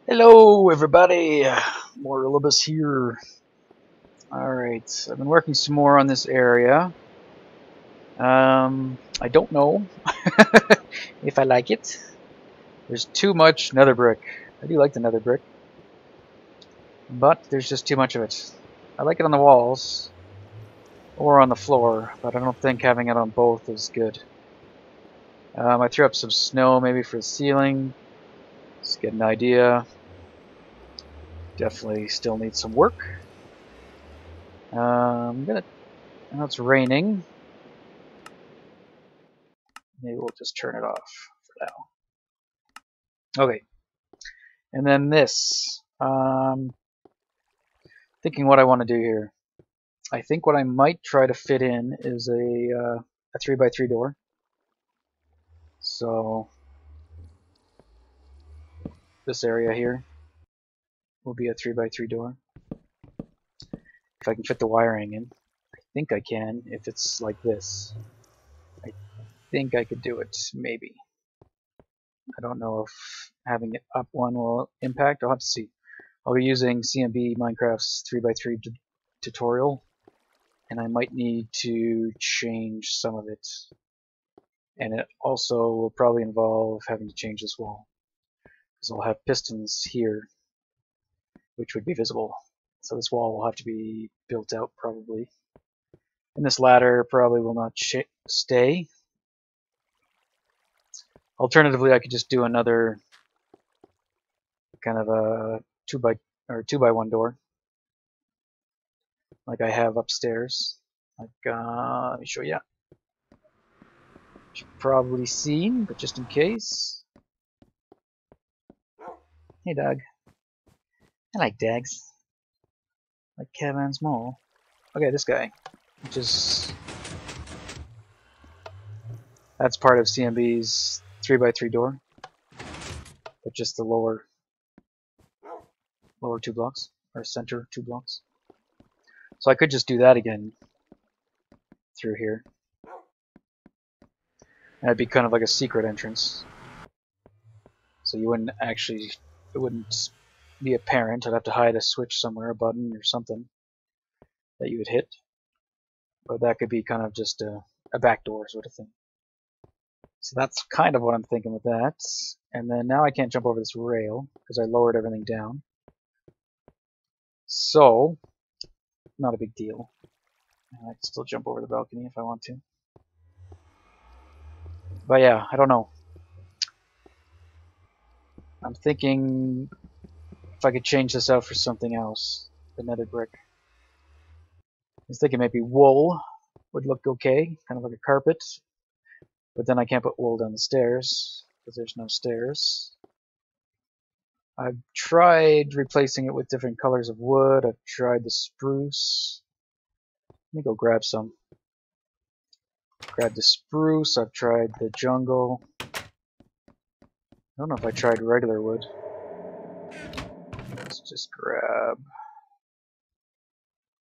Hello everybody, Morilibus here. Alright, I've been working some more on this area. I don't know if I like it. There's too much nether brick. I do like the nether brick, but there's just too much of it. I like it on the walls or on the floor, but I don't think having it on both is good. I threw up some snow maybe for the ceiling, just get an idea. Definitely still needs some work. I know it's raining. Maybe we'll just turn it off for now. Okay, and then this. Thinking what I want to do here. I think what I might try to fit in is a 3x3 door. So this area here will be a 3x3 door. If I can fit the wiring in. I think I can if it's like this. I think I could do it, maybe. I don't know if having it up one will impact. I'll have to see. I'll be using CMB Minecraft's 3x3 tutorial, and I might need to change some of it. And it also will probably involve having to change this wall, because I'll have pistons here, which would be visible. So this wall will have to be built out probably. And this ladder probably will not stay. Alternatively, I could just do another kind of a 2x1 door, like I have upstairs. Like, let me show you. You've probably seen, but just in case. Hey, dog. I like dogs. Like Kevin's mole. Okay, this guy, which is that's part of CMB's 3x3 door, but just the lower 2 blocks or center 2 blocks. So I could just do that again through here. And it'd be kind of like a secret entrance. So you wouldn't actually, it wouldn't be apparent. I'd have to hide a switch somewhere, a button or something that you would hit. But that could be kind of just a backdoor sort of thing. So that's kind of what I'm thinking with that. And then now I can't jump over this rail because I lowered everything down. So, not a big deal. I can still jump over the balcony if I want to. But yeah, I don't know. I'm thinking if I could change this out for something else, the nether brick. I was thinking maybe wool would look okay, kind of like a carpet. But then I can't put wool down the stairs because there's no stairs. I've tried replacing it with different colors of wood. I've tried the spruce. Let me go grab some. Grab the spruce. I've tried the jungle. I don't know if I tried regular wood. Let's just grab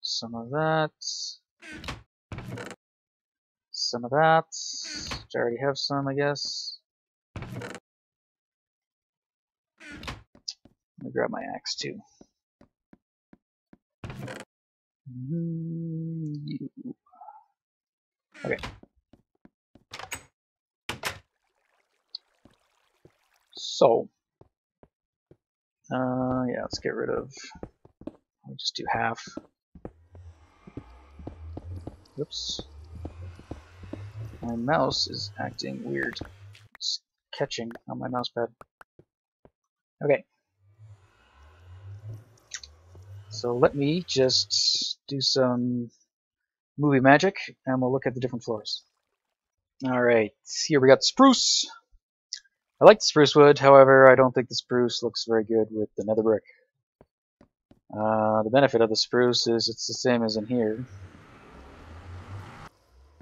some of that. Some of that. Which I already have some, I guess. Let me grab my axe too. Okay. So, yeah, let's get rid of. I'll just do half. Oops. My mouse is acting weird. It's catching on my mouse pad. Okay. So let me just do some movie magic and we'll look at the different floors. Alright, here we got the spruce. I like the spruce wood, however, I don't think the spruce looks very good with the nether brick. The benefit of the spruce is it's the same as in here.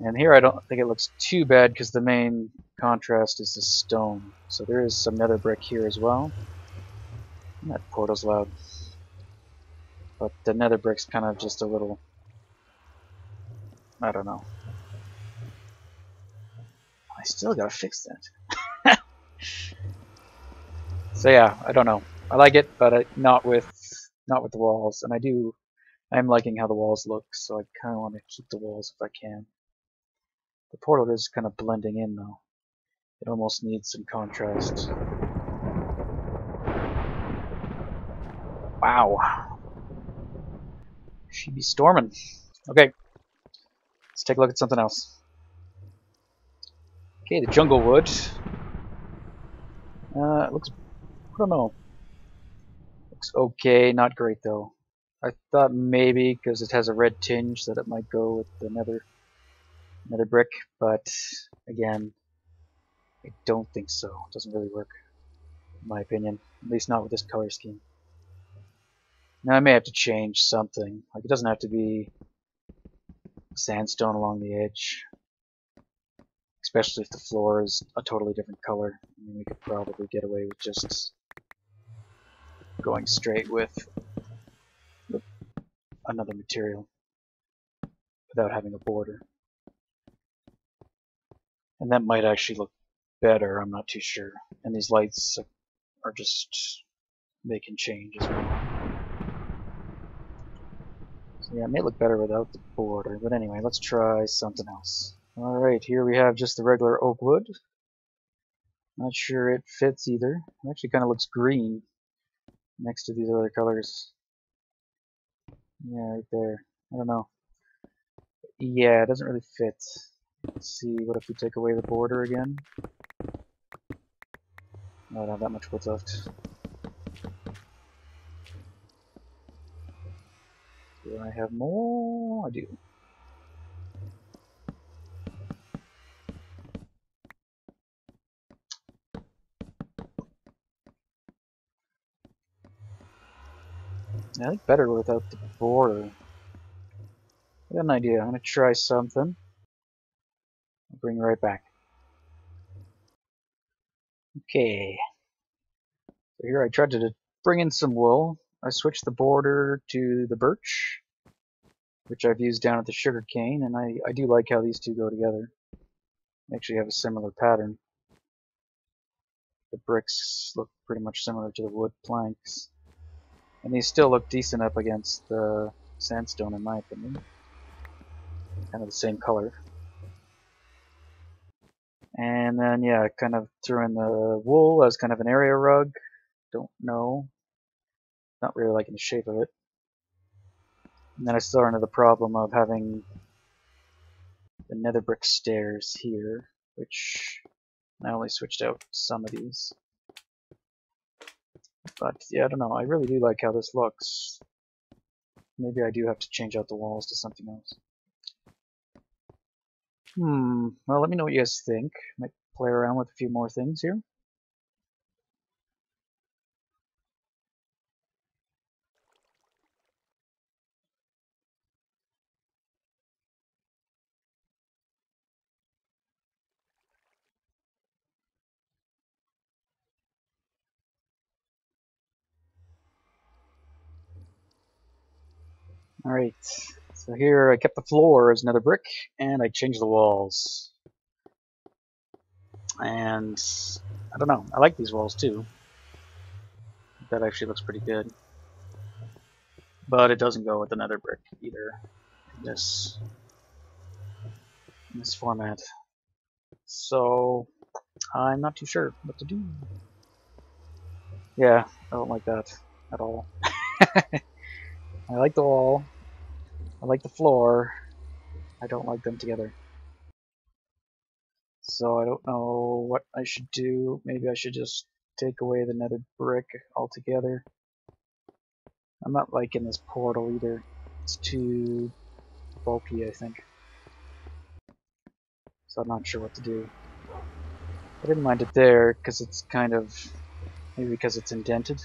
And here I don't think it looks too bad because the main contrast is the stone. So there is some nether brick here as well. That portal's loud. But the nether brick's kind of just a little, I don't know. I still gotta fix that. So yeah, I don't know. I like it, but not with the walls. And I'm liking how the walls look, so I kind of want to keep the walls if I can. The portal is kind of blending in though. It almost needs some contrast. Wow. She be storming. Okay, let's take a look at something else. Okay, the jungle wood. It looks, I don't know. Looks okay, not great though. I thought maybe because it has a red tinge that it might go with the nether brick, but again, I don't think so. It doesn't really work, in my opinion. At least not with this color scheme. Now I may have to change something. Like, it doesn't have to be sandstone along the edge. Especially if the floor is a totally different color. I mean, we could probably get away with just going straight with another material without having a border. And that might actually look better, I'm not too sure. And these lights are just, they can change as well. So yeah, it may look better without the border, but anyway, let's try something else. Alright, here we have just the regular oak wood. Not sure it fits either. It actually kind of looks green next to these other colors. Yeah, right there. I don't know. Yeah, it doesn't really fit. Let's see, what if we take away the border again? I don't have that much wood left. Do I have more? I do. I think better without the border. I got an idea. I'm gonna try something. I'll bring you right back. Okay. So here I tried to bring in some wool. I switched the border to the birch, which I've used down at the sugar cane, and I do like how these two go together. They actually have a similar pattern. The bricks look pretty much similar to the wood planks. And these still look decent up against the sandstone in my opinion. Kind of the same color. And then yeah, I kind of threw in the wool as kind of an area rug. Don't know. Not really liking the shape of it. And then I still run into the problem of having the nether brick stairs here, which I only switched out some of these. But yeah, I don't know. I really do like how this looks. Maybe I do have to change out the walls to something else. Well, let me know what you guys think. Might play around with a few more things here. Alright, so here I kept the floor as nether brick, and I changed the walls. And I don't know, I like these walls too. That actually looks pretty good. But it doesn't go with the nether brick either in this format. So I'm not too sure what to do. Yeah, I don't like that at all. I like the wall. I like the floor. I don't like them together. So I don't know what I should do. Maybe I should just take away the nether brick altogether. I'm not liking this portal either. It's too bulky, I think. So I'm not sure what to do. I didn't mind it there because it's kind of, maybe because it's indented.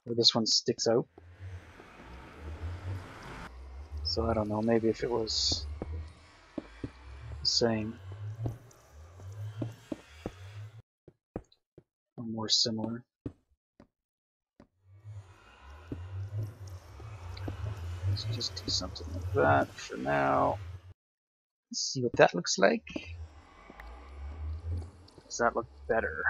Or this one sticks out. So I don't know, maybe if it was the same. Or more similar. Let's just do something like that for now. Let's see what that looks like. Does that look better?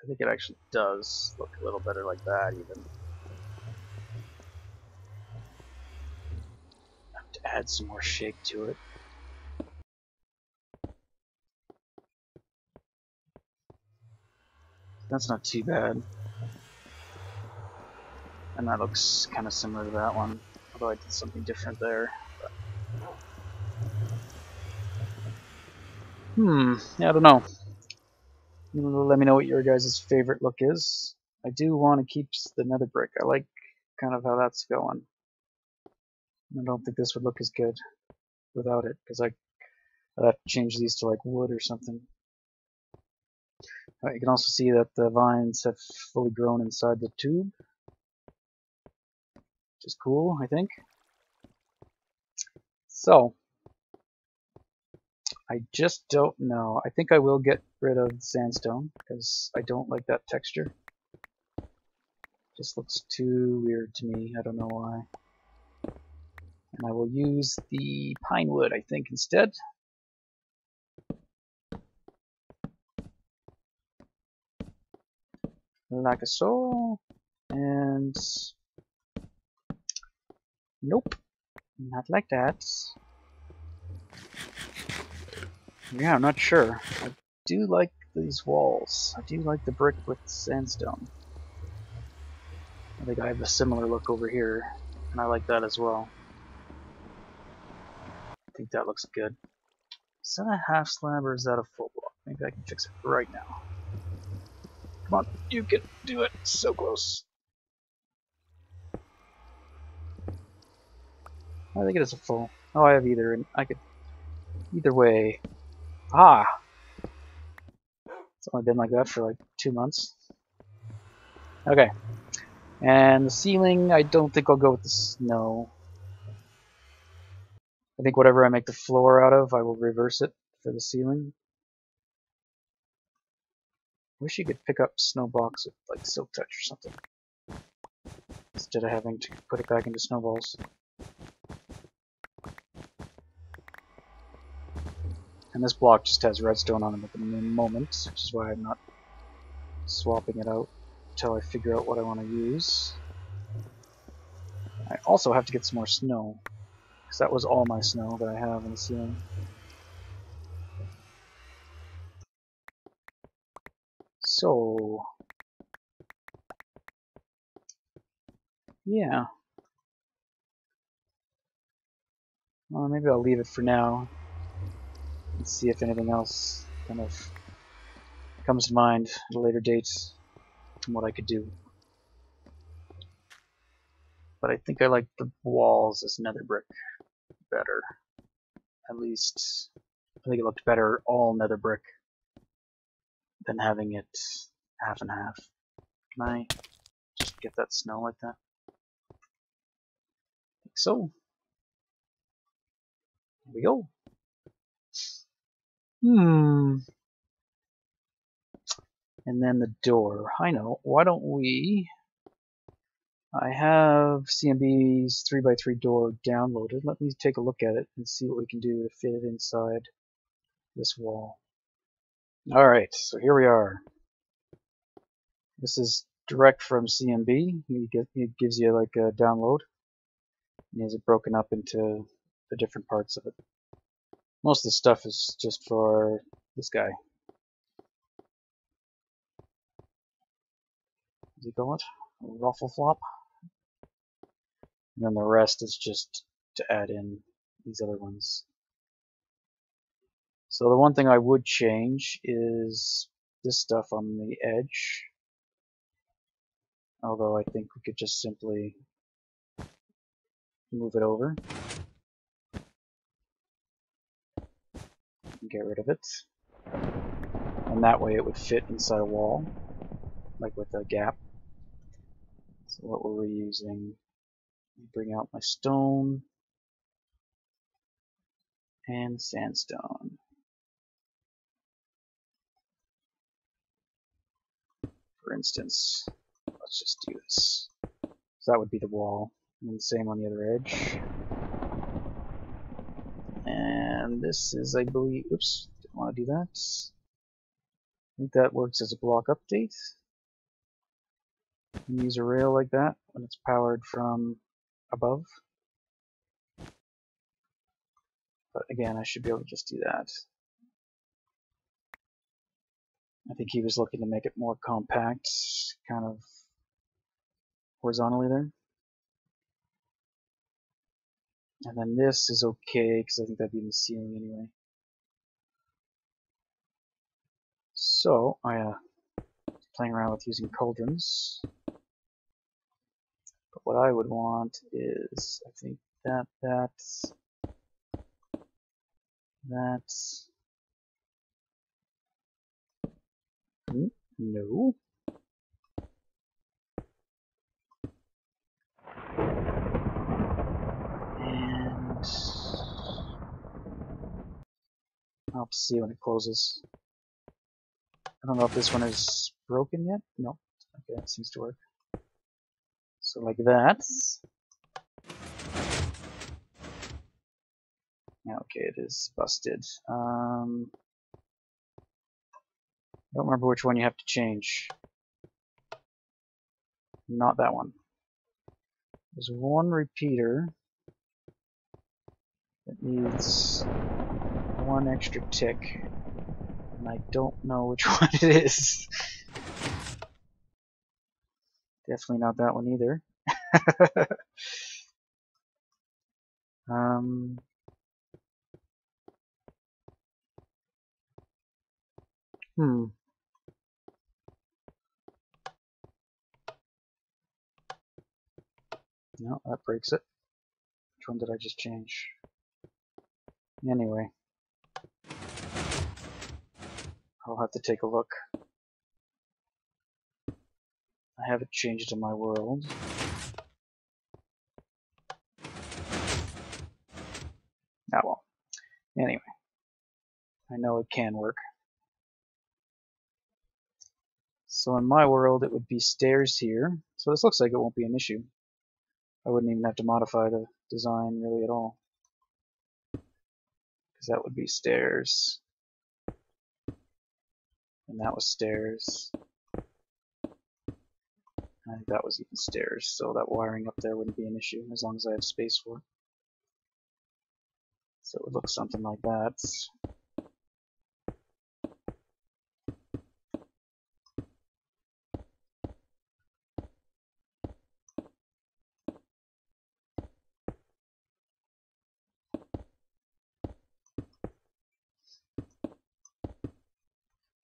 I think it actually does look a little better like that even. I have to add some more shape to it. That's not too bad. And that looks kind of similar to that one, although I did something different there. Yeah, I don't know. Let me know what your guys' favorite look is. I do want to keep the nether brick. I like kind of how that's going. I don't think this would look as good without it, because I'd have to change these to like wood or something. You can also see that the vines have fully grown inside the tube, which is cool, I think. So, I just don't know. I think I will get rid of the sandstone, because I don't like that texture. It just looks too weird to me. I don't know why. And I will use the pine wood, I think, instead. Like so. And nope, not like that. Yeah, I'm not sure. I do like these walls. I do like the brick with sandstone. I think I have a similar look over here, and I like that as well. I think that looks good. Is that a half slab or is that a full block? Maybe I can fix it right now. Come on, you can do it. So close. I think it is a full. Oh, I have either, and I could either way. Ah, it's only been like that for like 2 months. Okay, and the ceiling, I don't think I'll go with the snow. I think whatever I make the floor out of, I will reverse it for the ceiling. Wish you could pick up snow blocks with like silk touch or something, instead of having to put it back into snowballs. And this block just has redstone on it at the moment, which is why I'm not swapping it out until I figure out what I want to use. I also have to get some more snow, because that was all my snow that I have in the ceiling. So, yeah. Well, maybe I'll leave it for now and see if anything else kind of comes to mind at a later date and what I could do. But I think I like the walls as nether brick better. At least, I think it looked better all nether brick than having it half and half. Can I just get that snow like that? I think so. Here we go. And then the door. I know. Why don't we... I have CMB's 3x3 door downloaded. Let me take a look at it and see what we can do to fit it inside this wall. Alright, so here we are. This is direct from CMB. It gives you like a download. He has it broken up into the different parts of it. Most of the stuff is just for this guy. Does he call it? Ruffle flop? And then the rest is just to add in these other ones. So the one thing I would change is this stuff on the edge. Although I think we could just simply move it over and get rid of it. And that way it would fit inside a wall, like with a gap. So what were we using? Bring out my stone and sandstone. For instance, let's just do this. So that would be the wall, and the same on the other edge. And this is, I believe, oops, didn't want to do that. think that works as a block update. You can use a rail like that when it's powered from above. But again, I should be able to just do that. I think he was looking to make it more compact, kind of horizontally there. And then this is okay, because I think that'd be in the ceiling anyway. So, I playing around with using cauldrons. But what I would want is, I think that. No. And I'll see when it closes. I don't know if this one is broken yet. No. Okay, that seems to work. So like that. Okay, it is busted. I don't remember which one you have to change. Not that one. There's one repeater that needs one extra tick, and I don't know which one it is. Definitely not that one either. No, that breaks it. Which one did I just change? Anyway, I'll have to take a look. I haven't changed in my world. Ah well. Anyway, I know it can work. So in my world it would be stairs here. So this looks like it won't be an issue. I wouldn't even have to modify the design really at all. Because that would be stairs. And that was stairs. I think that was even stairs, so that wiring up there wouldn't be an issue as long as I have space for it. So it would look something like that.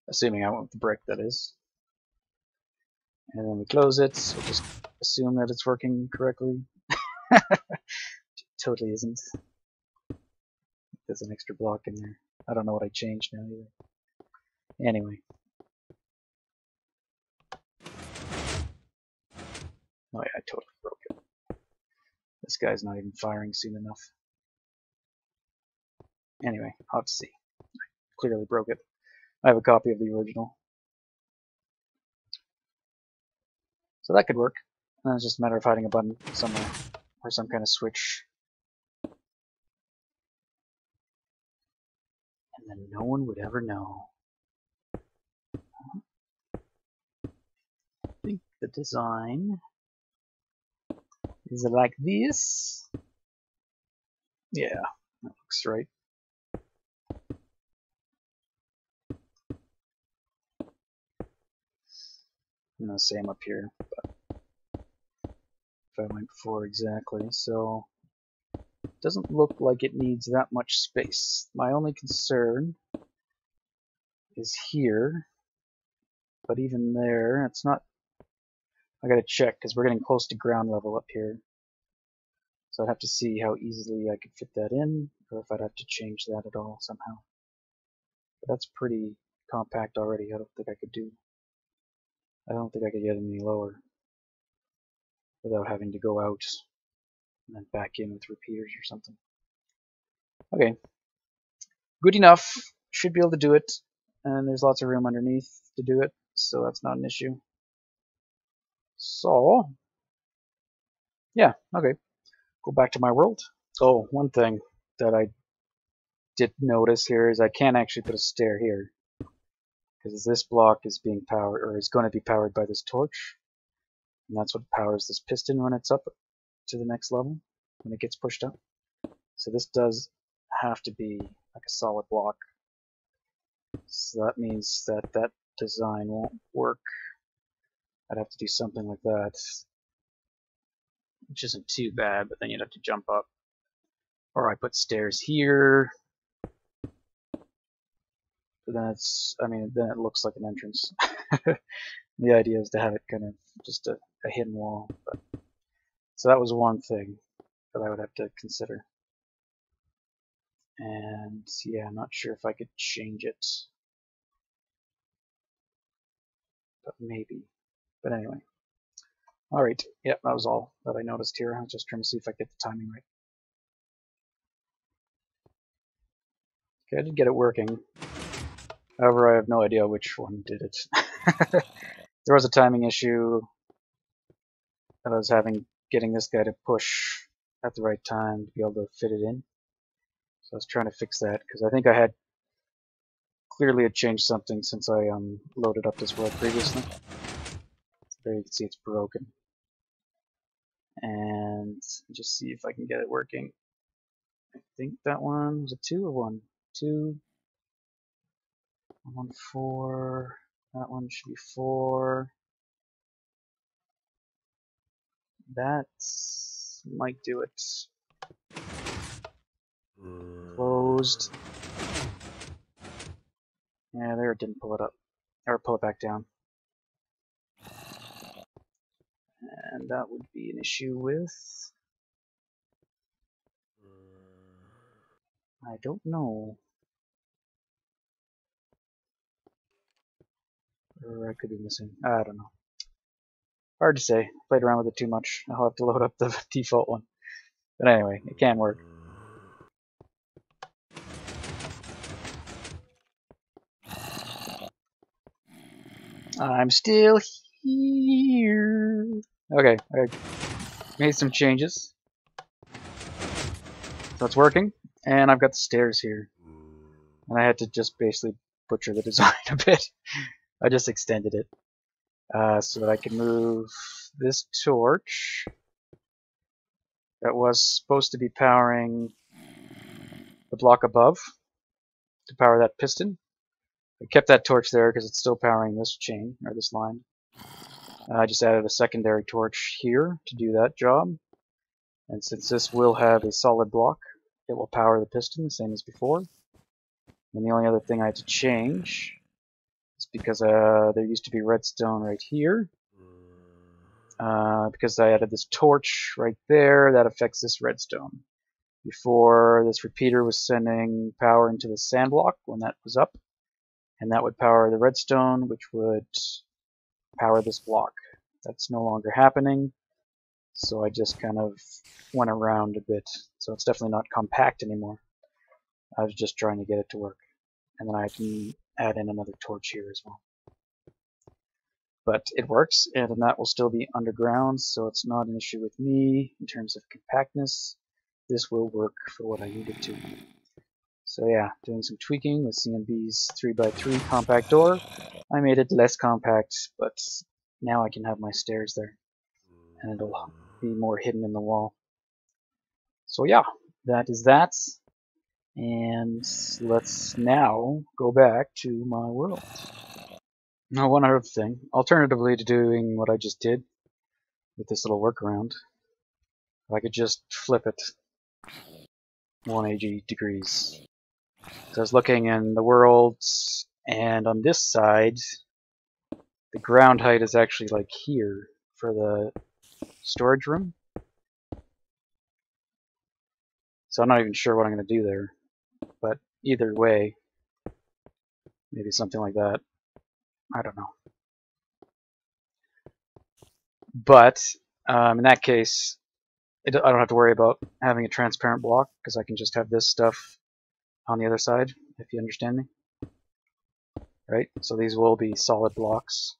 Assuming I want the brick, that is. And then we close it, so we'll just assume that it's working correctly. Totally isn't. There's an extra block in there. I don't know what I changed now either. Anyway. Oh yeah, I totally broke it. This guy's not even firing soon enough. Anyway, I'll have to see. I clearly broke it. I have a copy of the original. So that could work. And it's just a matter of hiding a button somewhere. Or some kind of switch. And then no one would ever know. I think the design is like this. Yeah, that looks right. And the same up here, but if I went before exactly, so it doesn't look like it needs that much space. My only concern is here, but even there, it's not. I gotta check because we're getting close to ground level up here, so I'd have to see how easily I could fit that in, or if I'd have to change that at all somehow. But that's pretty compact already. I don't think I could get any lower without having to go out and then back in with repeaters or something. Okay, good enough. Should be able to do it, and there's lots of room underneath to do it, so that's not an issue. So, yeah, okay. Go back to my world. Oh, one thing that I did notice here is I can't actually put a stair here, because this block is being powered, or is going to be powered by this torch, and that's what powers this piston when it's up to the next level, when it gets pushed up. So this does have to be like a solid block. So that means that that design won't work. I'd have to do something like that, which isn't too bad, but then you'd have to jump up. Or I put stairs here, but then then it looks like an entrance. The idea is to have it kind of just a hidden wall. But, so that was one thing that I would have to consider. And yeah, I'm not sure if I could change it, but maybe. But anyway. Alright, yep, that was all that I noticed here. I was just trying to see if I get the timing right. Okay, I did get it working. However, I have no idea which one did it. There was a timing issue that I was having getting this guy to push at the right time to be able to fit it in. So I was trying to fix that, because I think I had clearly had changed something since I loaded up this world previously. So there you can see it's broken. And just see if I can get it working. I think that one was a 2 or 1? 2. 1, 4. That one should be 4. That might do it. Closed. Yeah, there it didn't pull it up. Or pull it back down. And that would be an issue with... I don't know. Or I could be missing. I don't know. Hard to say. Played around with it too much. I'll have to load up the default one. But anyway, it can work. I'm still here. Okay, I made some changes. So it's working. And I've got the stairs here. And I had to just basically butcher the design a bit. I just extended it. So that I can move this torch that was supposed to be powering the block above to power that piston. I kept that torch there because it's still powering this chain, or this line. I just added a secondary torch here to do that job. And since this will have a solid block, it will power the piston, same as before. And the only other thing I had to change is because there used to be redstone right here. Because I added this torch right there, that affects this redstone. Before, this repeater was sending power into the sand block when that was up, and that would power the redstone, which would power this block. That's no longer happening, so I just kind of went around a bit. So it's definitely not compact anymore. I was just trying to get it to work. And then I can add in another torch here as well. But it works, and that will still be underground, so it's not an issue with me in terms of compactness. This will work for what I need it to. So yeah, doing some tweaking with CMB's 3x3 compact door. I made it less compact, but now I can have my stairs there, and it'll be more hidden in the wall. So yeah, that is that. And let's now go back to my world. Now, one other thing, alternatively to doing what I just did with this little workaround, I could just flip it 180 degrees. So I was looking in the worlds, and on this side, the ground height is actually like here for the storage room. So I'm not even sure what I'm going to do there, but either way, maybe something like that. I don't know. But in that case, I don't have to worry about having a transparent block, because I can just have this stuff on the other side, if you understand me. Right? So these will be solid blocks,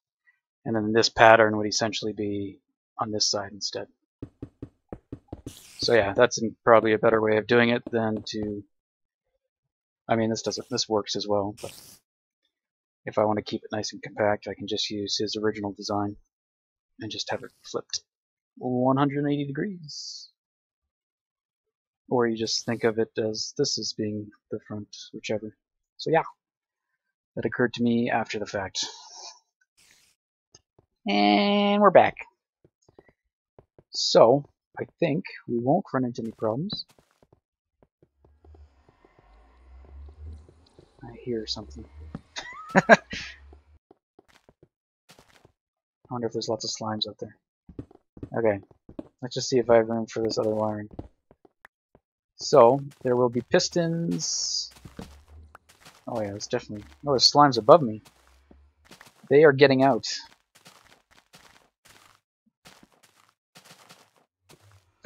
and then this pattern would essentially be on this side instead. So yeah, that's probably a better way of doing it than to... I mean, this works as well, but If I want to keep it nice and compact, I can just use his original design and just have it flipped 180 degrees. Or you just think of it as this as being the front, whichever. So yeah, that occurred to me after the fact. And we're back. So, I think we won't run into any problems. I hear something. I wonder if there's lots of slimes out there. Okay, let's just see if I have room for this other wiring. So, there will be pistons. Oh yeah, it's definitely... Oh, there's slimes above me. They are getting out.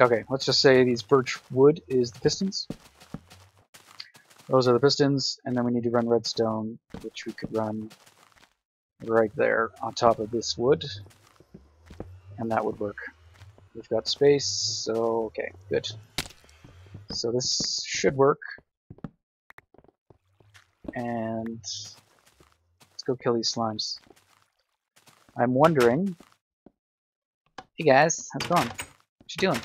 Okay, let's just say these birch wood is the pistons. Those are the pistons, and then we need to run redstone, which we could run right there on top of this wood, and that would work. We've got space, so okay, good. So this should work, and let's go kill these slimes. I'm wondering, hey guys, how's it going? What you doing?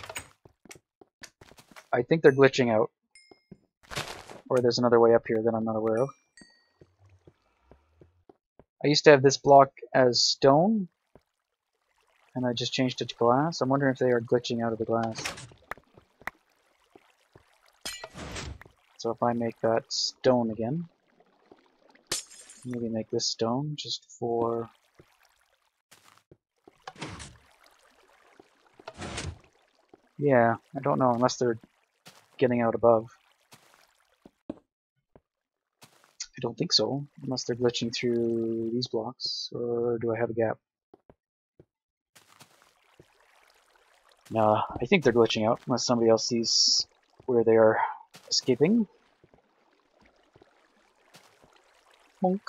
I think they're glitching out, or there's another way up here that I'm not aware of. I used to have this block as stone, and I just changed it to glass. I'm wondering if they are glitching out of the glass. So if I make that stone again, maybe make this stone just for... Yeah, I don't know, unless they're getting out above. I don't think so, unless they're glitching through these blocks, or do I have a gap? Nah, I think they're glitching out, unless somebody else sees where they are escaping. Bonk.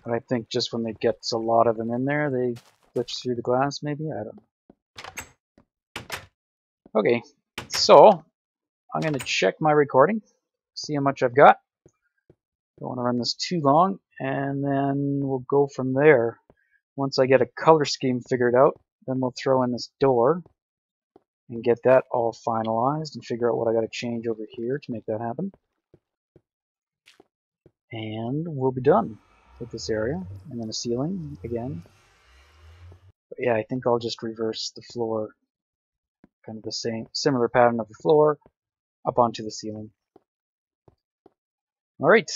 But I think just when they get a lot of them in there, they glitch through the glass, maybe? I don't know. Okay, so I'm going to check my recording, see how much I've got. Don't want to run this too long, and then we'll go from there. Once I get a color scheme figured out, then we'll throw in this door and get that all finalized and figure out what I got to change over here to make that happen. And we'll be done with this area. And then a ceiling again. But yeah, I think I'll just reverse the floor, kind of the same, similar pattern of the floor up onto the ceiling. Alright,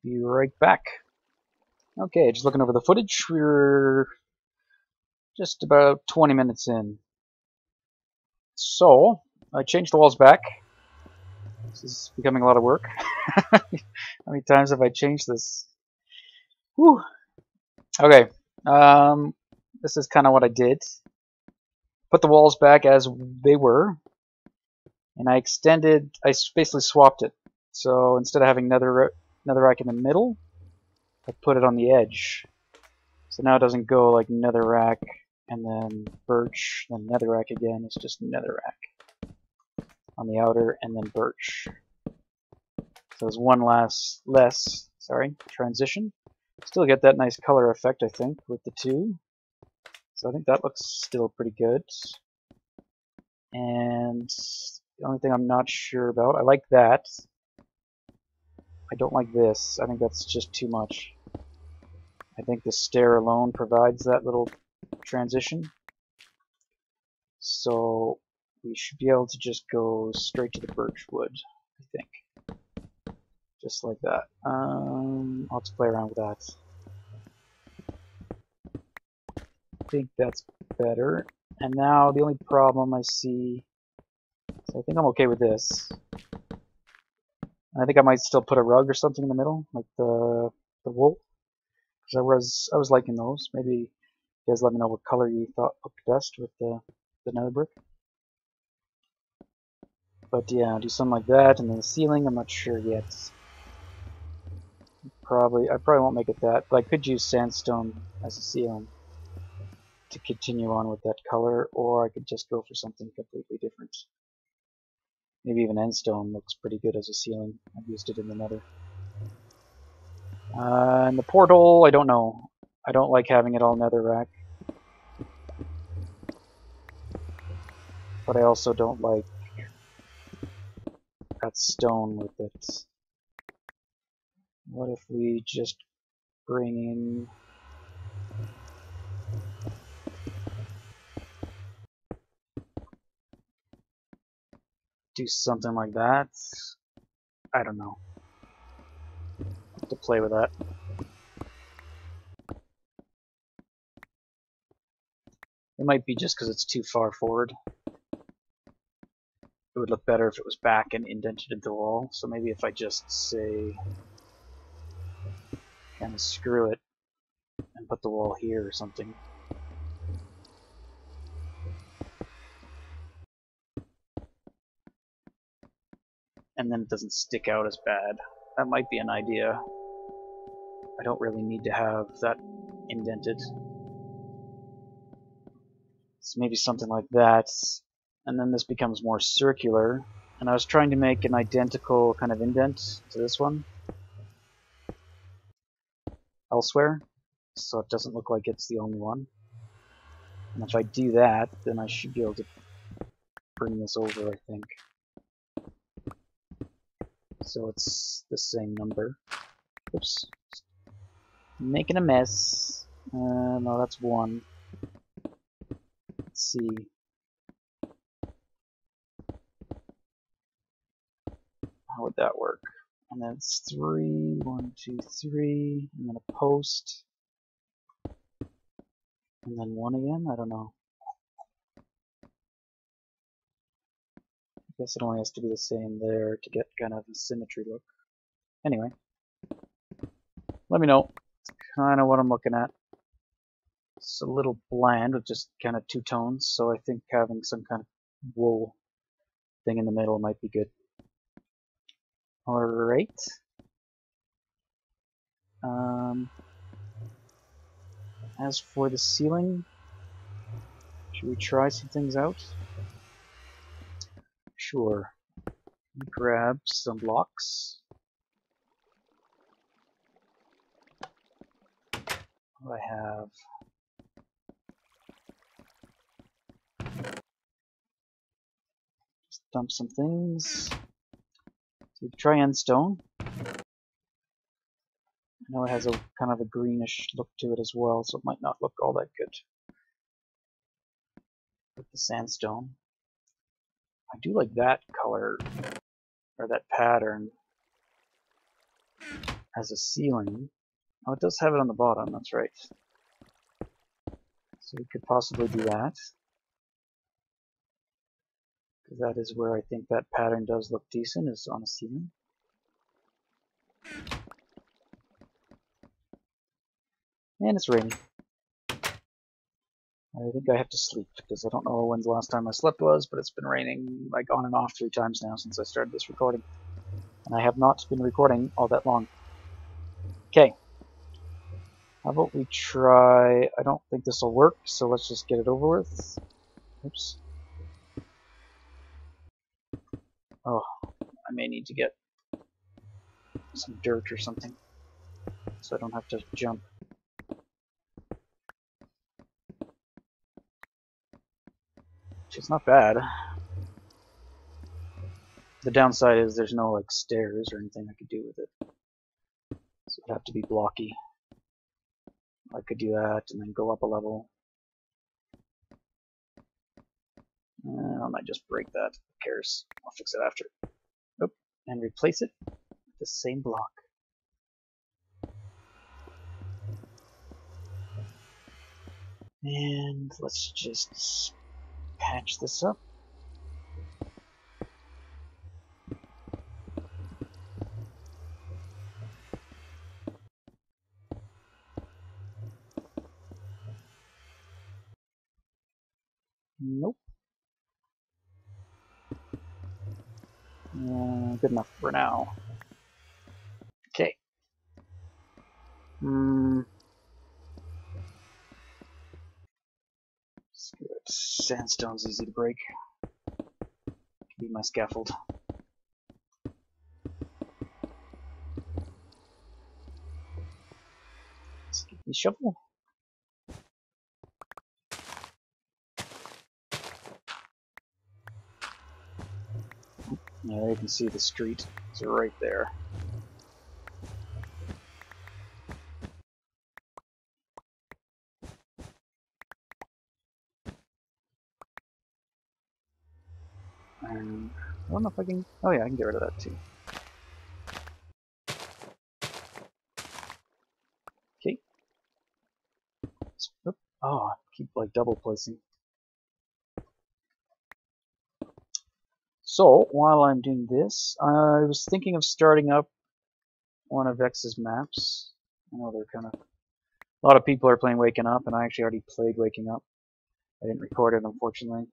be right back. Okay, just looking over the footage, we're just about 20 minutes in. So, I changed the walls back. This is becoming a lot of work. How many times have I changed this? Whew. Okay, this is kind of what I did. Put the walls back as they were, and I basically swapped it. So instead of having netherrack in the middle, I put it on the edge. So now it doesn't go like netherrack and then birch, then netherrack again. It's just netherrack on the outer and then birch. So there's one less transition. Still get that nice color effect, I think, with the two. So I think that looks still pretty good. And the only thing I'm not sure about, I like that. I don't like this. I think that's just too much. I think the stair alone provides that little transition. So we should be able to just go straight to the birch wood, I think. Just like that. I'll have to play around with that. I think that's better. And now the only problem I see, so I think I'm okay with this. I think I might still put a rug or something in the middle, like the wool. Because I was liking those. Maybe you guys let me know what color you thought looked best with the nether brick. But yeah, do something like that, and then the ceiling, I'm not sure yet. I probably won't make it that, but I could use sandstone as a ceiling to continue on with that color, or I could just go for something completely different. Maybe even endstone looks pretty good as a ceiling. I've used it in the nether. And the portal, I don't know. I don't like having it all netherrack. But I also don't like that stone with it. What if we just bring in... do something like that? I don't know. I'll have to play with that. It might be just because it's too far forward. It would look better if it was back and indented into the wall. So maybe if I just say, kind of screw it and put the wall here or something. And then it doesn't stick out as bad. That might be an idea. I don't really need to have that indented. So maybe something like that. And then this becomes more circular. And I was trying to make an identical kind of indent to this one elsewhere, so it doesn't look like it's the only one. And if I do that, then I should be able to bring this over, I think. So it's the same number. Oops. Making a mess. No, that's 1. Let's see. How would that work? And then it's 3, 1, 2, 3, and then a post. And then 1 again? I don't know. I guess it only has to be the same there to get kind of a symmetry look. Anyway. Let me know. It's kind of what I'm looking at. It's a little bland with just kind of 2 tones, so I think having some kind of wool thing in the middle might be good. Alright. As for the ceiling, should we try some things out? Sure. Let me grab some blocks. What do I have? Just dump some things. So we try end stone. I know it has a kind of a greenish look to it as well, so it might not look all that good with the sandstone. I do like that color, or that pattern, as a ceiling. Oh, it does have it on the bottom, that's right. So we could possibly do that. Because that is where I think that pattern does look decent, is on a ceiling. And it's raining. I think I have to sleep, because I don't know when the last time I slept was, but it's been raining like on and off 3 times now since I started this recording. And I have not been recording all that long. Okay. How about we try... I don't think this will work, so let's just get it over with. Oops. Oh, I may need to get some dirt or something, so I don't have to jump. It's not bad. The downside is there's no like stairs or anything I could do with it. So it'd have to be blocky. I could do that and then go up a level. I might just break that. Who cares? I'll fix it after. Oop. And replace it with the same block. And let's just patch this up. Nope. Good enough for now. Okay. Screw it. Sandstone's easy to break. Could be my scaffold. You shovel? Yeah, there you can see the street. It's right there. And I don't know if I can... Oh yeah, I can get rid of that too. Okay. Oh, I keep like double placing. So, while I'm doing this, I was thinking of starting up one of X's maps. I know they're kind of... A lot of people are playing Waking Up, and I actually already played Waking Up. I didn't record it, unfortunately.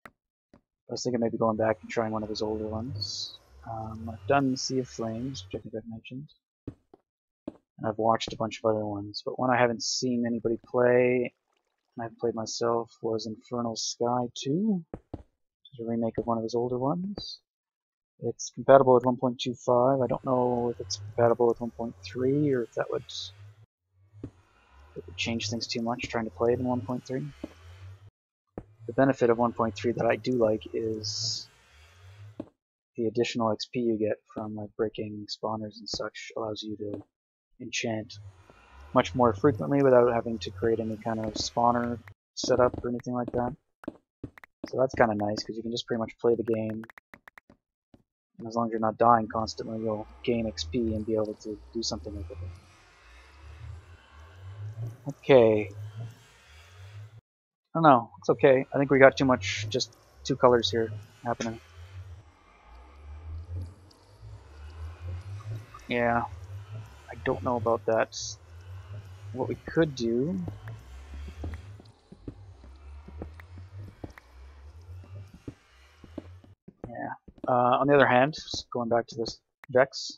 I was thinking maybe going back and trying one of his older ones. I've done Sea of Flames, which I think I've mentioned. And I've watched a bunch of other ones, but one I haven't seen anybody play, and I've played myself, was Infernal Sky 2, which is a remake of one of his older ones. It's compatible with 1.25. I don't know if it's compatible with 1.3 or if that would change things too much trying to play it in 1.3. The benefit of 1.3 that I do like is the additional XP you get from like breaking spawners and such allows you to enchant much more frequently without having to create any kind of spawner setup or anything like that. So that's kind of nice because you can just pretty much play the game, and as long as you're not dying constantly, you'll gain XP and be able to do something with it. Okay. I don't know, it's okay. I think we got too much, just two colors here happening. Yeah, I don't know about that. What we could do... Yeah. On the other hand, going back to this Vex,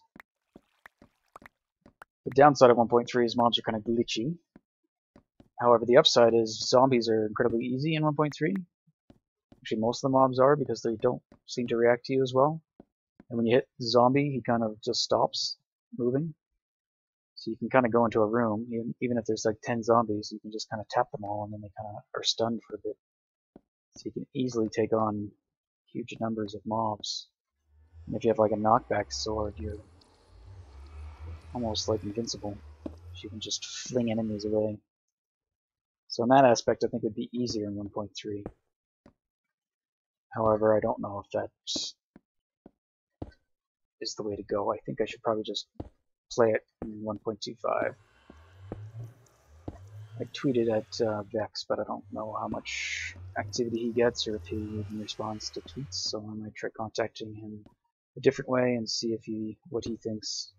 the downside of 1.3 is mobs are kind of glitchy. However, the upside is zombies are incredibly easy in 1.3. Actually, most of the mobs are because they don't seem to react to you as well. And when you hit the zombie, he kind of just stops moving. So you can kind of go into a room, even if there's like 10 zombies, you can just kind of tap them all and then they kind of are stunned for a bit. So you can easily take on huge numbers of mobs. And if you have like a knockback sword, you're almost like invincible. You can just fling enemies away. So in that aspect, I think it would be easier in 1.3. However, I don't know if that is the way to go. I think I should probably just play it in 1.25. I tweeted at Vex, but I don't know how much activity he gets or if he even responds to tweets, so I might try contacting him a different way and see if what he thinks,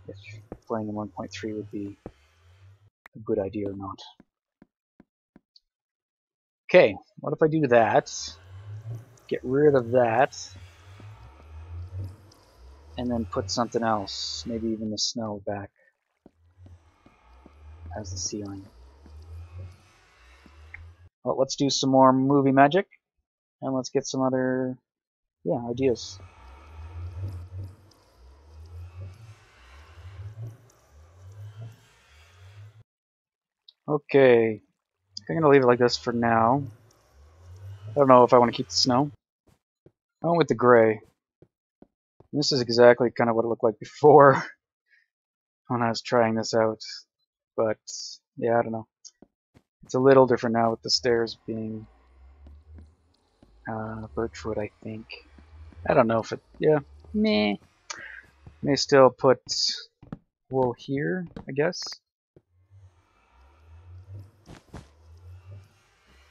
if playing in 1.3 would be a good idea or not. Okay, what if I do that, get rid of that, and then put something else, maybe even the snow back as the ceiling. Well, let's do some more movie magic, and let's get some other, ideas. Okay, I'm going to leave it like this for now. I don't know if I want to keep the snow. I went with the gray. This is exactly kind of what it looked like before when I was trying this out. But, yeah, I don't know. It's a little different now with the stairs being birchwood, I think. I don't know if it... Yeah, meh. May still put wool here, I guess.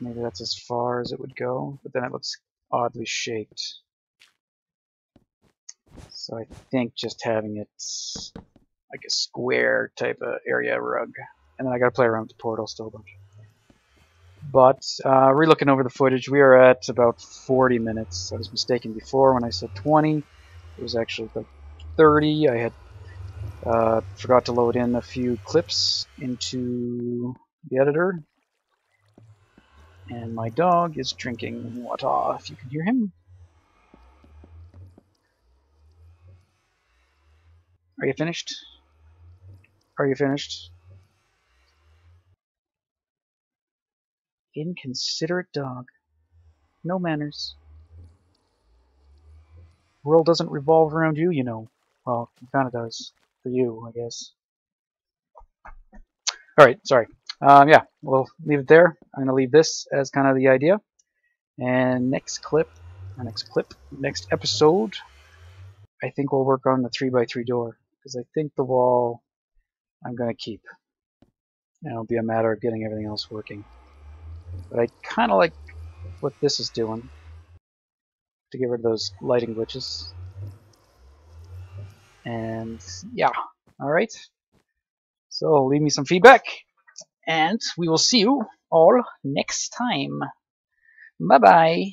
Maybe that's as far as it would go, but then it looks oddly shaped. So I think just having it like a square type of area rug. And then I gotta play around with the portal still a bunch. But, re-looking over the footage, we are at about 40 minutes. I was mistaken before when I said 20. It was actually like 30. I had forgot to load in a few clips into the editor. And my dog is drinking water, if you can hear him. Are you finished? Are you finished? Inconsiderate dog. No manners. The world doesn't revolve around you, you know. Well, it kind of does. For you, I guess. Alright, sorry. Yeah, we'll leave it there. I'm going to leave this as kind of the idea. And next episode, I think we'll work on the 3x3 door. Because I think the wall I'm going to keep. And it'll be a matter of getting everything else working. But I kind of like what this is doing. To get rid of those lighting glitches. And yeah, alright. So leave me some feedback. And we will see you all next time. Bye-bye.